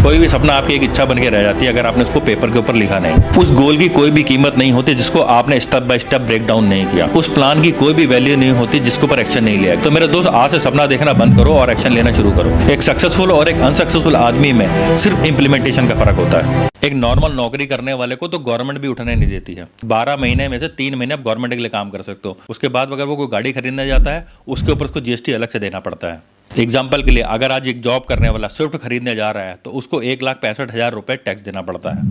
कोई भी सपना आपकी एक इच्छा बन के रह जाती है अगर आपने उसको पेपर के ऊपर लिखा नहीं। उस गोल की कोई भी कीमत नहीं होती जिसको आपने step by step break down नहीं किया। उस प्लान की कोई भी वैल्यू नहीं होती जिसके ऊपर एक्शन नहीं लिया। तो मेरे दोस्त, आज से सपना देखना बंद करो और एक्शन लेना शुरू करो। एक सक्सेसफुल और एक अनसक्सेसफुल आदमी में सिर्फ इंप्लीमेंटेशन का फर्क होता है। एक नॉर्मल नौकरी करने वाले को तो गवर्नमेंट भी उठने नहीं देती है। 12 महीने में से 3 महीने आप गवर्नमेंट के लिए काम कर सकते हो। उसके बाद अगर वो कोई गाड़ी खरीदने जाता है, उसके ऊपर उसको जीएसटी अलग से देना पड़ता है। एग्जाम्पल के लिए, अगर आज एक जॉब करने वाला स्विफ्ट खरीदने जा रहा है तो उसको 1,65,000 रुपए टैक्स देना पड़ता है।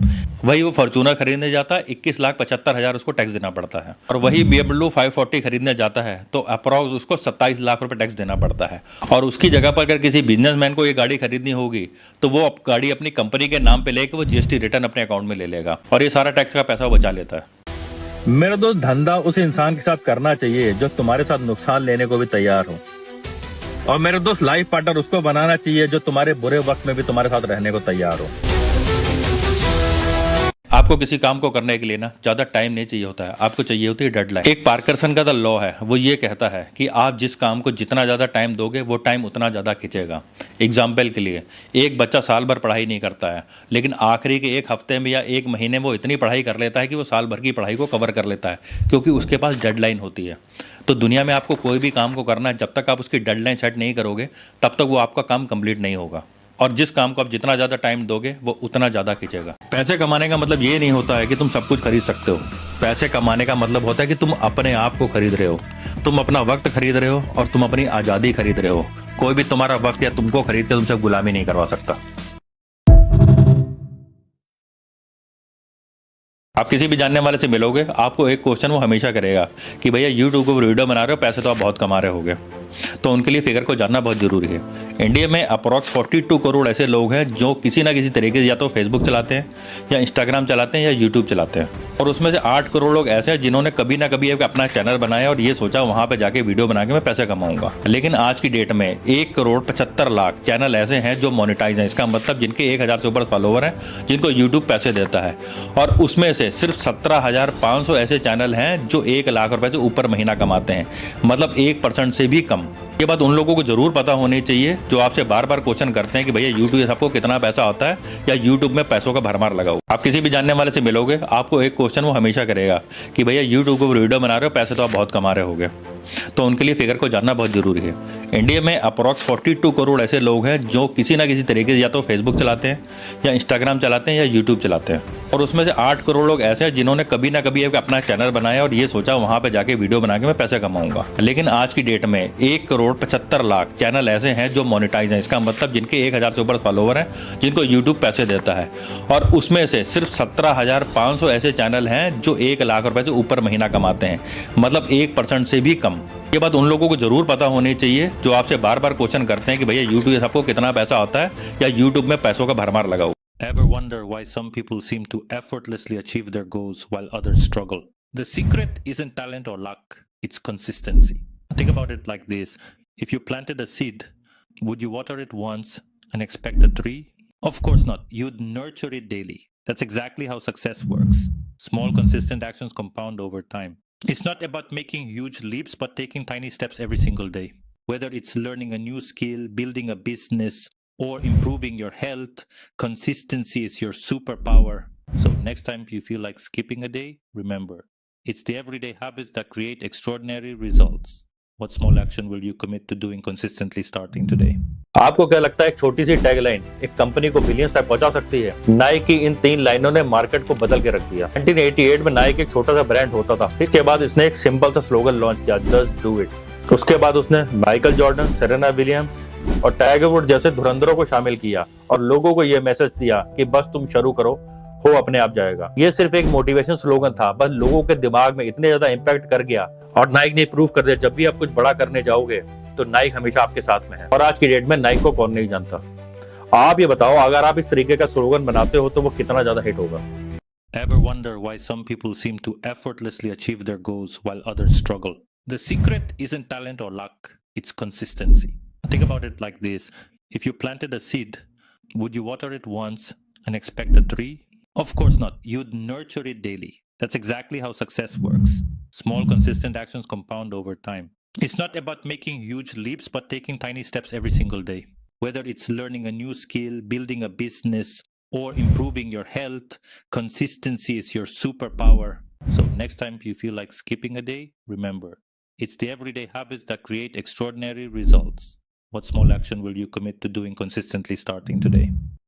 वही वो फॉर्चूनर खरीदने जाता है, 21,75,000 उसको टैक्स देना पड़ता है। और वही BMW 540 खरीदने जाता है तो अप्रॉक्स उसको 27 लाख रुपए टैक्स देना पड़ता है। और उसकी जगह पर अगर किसी बिजनेसमैन को ये गाड़ी खरीदनी होगी तो वो गाड़ी अपनी कंपनी के नाम पे लेके वो जीएसटी रिटर्न अपने अकाउंट में ले लेगा और ये सारा टैक्स का पैसा वो बचा लेता है। मेरा दोस्त, धंधा उस इंसान के साथ करना चाहिए जो तुम्हारे साथ नुकसान लेने को भी तैयार हो। और मेरे दोस्त, लाइफ पार्टनर उसको बनाना चाहिए जो तुम्हारे बुरे वक्त में भी तुम्हारे साथ रहने को तैयार हो। आपको किसी काम को करने के लिए ना ज्यादा टाइम नहीं चाहिए होता है, आपको चाहिए होती है डेडलाइन। एक पार्करसन का द लॉ है, वो ये कहता है कि आप जिस काम को जितना ज्यादा टाइम दोगे वो टाइम उतना ज्यादा खींचेगा। एग्जाम्पल के लिए, एक बच्चा साल भर पढ़ाई नहीं करता है, लेकिन आखिरी के एक हफ्ते में या एक महीने में वो इतनी पढ़ाई कर लेता है कि वो साल भर की पढ़ाई को कवर कर लेता है, क्योंकि उसके पास डेडलाइन होती है। तो दुनिया में आपको कोई भी काम को करना है, जब तक आप उसकी डेडलाइन सेट नहीं करोगे तब तक वो आपका काम कंप्लीट नहीं होगा। और जिस काम को आप जितना ज़्यादा टाइम दोगे वो उतना ज़्यादा खींचेगा। पैसे कमाने का मतलब ये नहीं होता है कि तुम सब कुछ खरीद सकते हो। पैसे कमाने का मतलब होता है कि तुम अपने आप को खरीद रहे हो, तुम अपना वक्त खरीद रहे हो और तुम अपनी आज़ादी खरीद रहे हो। कोई भी तुम्हारा वक्त या तुमको खरीद के तुमसे गुलामी नहीं करवा सकता। आप किसी भी जानने वाले से मिलोगे, आपको एक क्वेश्चन वो हमेशा करेगा कि भैया यूट्यूब पर वीडियो बना रहे हो, पैसे तो आप बहुत कमा रहे होगे। तो उनके लिए फिगर को जानना बहुत जरूरी है। इंडिया में अप्रॉक्स 42 करोड़ ऐसे लोग हैं जो किसी ना किसी तरीके से या तो फेसबुक चलाते हैं या इंस्टाग्राम चलाते हैं या यूट्यूब चलाते हैं। और उसमें से 8 करोड़ लोग ऐसे हैं जिन्होंने कभी ना कभी अपना चैनल बनाया और ये सोचा वहां पर जाके वीडियो बना के मैं पैसे कमाऊंगा। लेकिन आज की डेट में 1,75,00,000 चैनल ऐसे हैं जो मोनेटाइज हैं। इसका मतलब जिनके 1,000 से ऊपर फॉलोवर हैं, जिनको यूट्यूब पैसे देता है। और उसमें से सिर्फ 17,500 ऐसे चैनल हैं जो 1 लाख रुपए से ऊपर महीना कमाते हैं, मतलब 1% से भी कम। ये बात उन लोगों को जरूर पता होनी चाहिए जो आपसे बार बार क्वेश्चन करते हैं कि भैया यूट्यूब से आपको कितना पैसा आता है या यूट्यूब में पैसों का भरमार लगाओ। आप किसी भी जानने वाले से मिलोगे, आपको एक क्वेश्चन वो हमेशा करेगा कि भैया यूट्यूब पर वीडियो बना रहे हो, पैसे तो आप बहुत कमा रहे होगे। तो उनके लिए फिगर को जानना बहुत जरूरी है। इंडिया में अप्रॉक्स 42 करोड़ ऐसे लोग हैं जो किसी ना किसी तरीके से या तो फेसबुक चलाते हैं या इंस्टाग्राम चलाते हैं या यूट्यूब चलाते हैं। और उसमें से 8 करोड़ लोग ऐसे हैं जिन्होंने कभी ना कभी अपना चैनल बनाया और ये सोचा वहां पे जाके वीडियो बना के मैं पैसे कमाऊंगा। लेकिन आज की डेट में 1,75,00,000 चैनल ऐसे हैं जो मोनेटाइज हैं। इसका मतलब जिनके 1,000 से ऊपर फॉलोवर हैं, जिनको यूट्यूब पैसे देता है। और उसमें से सिर्फ 17,500 ऐसे चैनल हैं जो 1 लाख रुपए से ऊपर महीना कमाते हैं, मतलब 1% से भी कम। ये बात उन लोगों को जरूर पता होनी चाहिए जो आपसे बार बार क्वेश्चन करते हैं कि भैया यूट्यूब से आपको कितना पैसा आता है या यूट्यूब में पैसों का भरमार लगाओ। Ever wonder why some people seem to effortlessly achieve their goals while others struggle? The secret isn't talent or luck, it's consistency. Think about it like this. If you planted a seed, would you water it once and expect a tree? Of course not. You'd nurture it daily. That's exactly how success works. Small, consistent actions compound over time. It's not about making huge leaps, but taking tiny steps every single day. Whether it's learning a new skill, building a business, or improving your health, consistency is your superpower. So next time you feel like skipping a day, remember, it's the everyday habits that create extraordinary results. What small action will you commit to doing consistently starting today? आपको क्या लगता है एक छोटी सी tagline एक company को billions तक पहुंचा सकती है? नाइक की इन 3 लाइनों ने मार्केट को बदल के रख दिया। 1988 में नाइक एक छोटा सा ब्रांड होता था। इसके बाद इसने एक सिंपल सा स्लोगन लॉन्च किया, जस्ट डू इट। उसके बाद उसने माइकल जॉर्डन, सेरेना विलियम्स और टाइगर वुड जैसे धुरंधरों को शामिल किया और लोगों को यह मैसेज दिया कि बस तुम शुरू करो, हो अपने आप जाएगा। ये सिर्फ एक मोटिवेशन स्लोगन था, बस लोगों के दिमाग में इतने ज्यादा इंपैक्ट कर गया और नाइक ने प्रूव कर दिया जब भी आप कुछ बड़ा करने जाओगे तो नाइक हमेशा आपके साथ में है। और आज की डेट में नाइक को कौन नहीं जानता। आप ये बताओ, अगर आप इस तरीके का स्लोगन बनाते हो तो वो कितना ज्यादा हिट होगा। Ever wonder why some people seem to effortlessly achieve their goals while others struggle? The secret isn't talent or luck, it's consistency. Think about it like this. If you planted a seed, would you water it once and expect a tree? Of course not. You'd nurture it daily. That's exactly how success works. Small, consistent actions compound over time. It's not about making huge leaps, but taking tiny steps every single day. Whether it's learning a new skill, building a business, or improving your health, consistency is your superpower. So next time you feel like skipping a day, remember, it's the everyday habits that create extraordinary results. What small action will you commit to doing consistently starting today?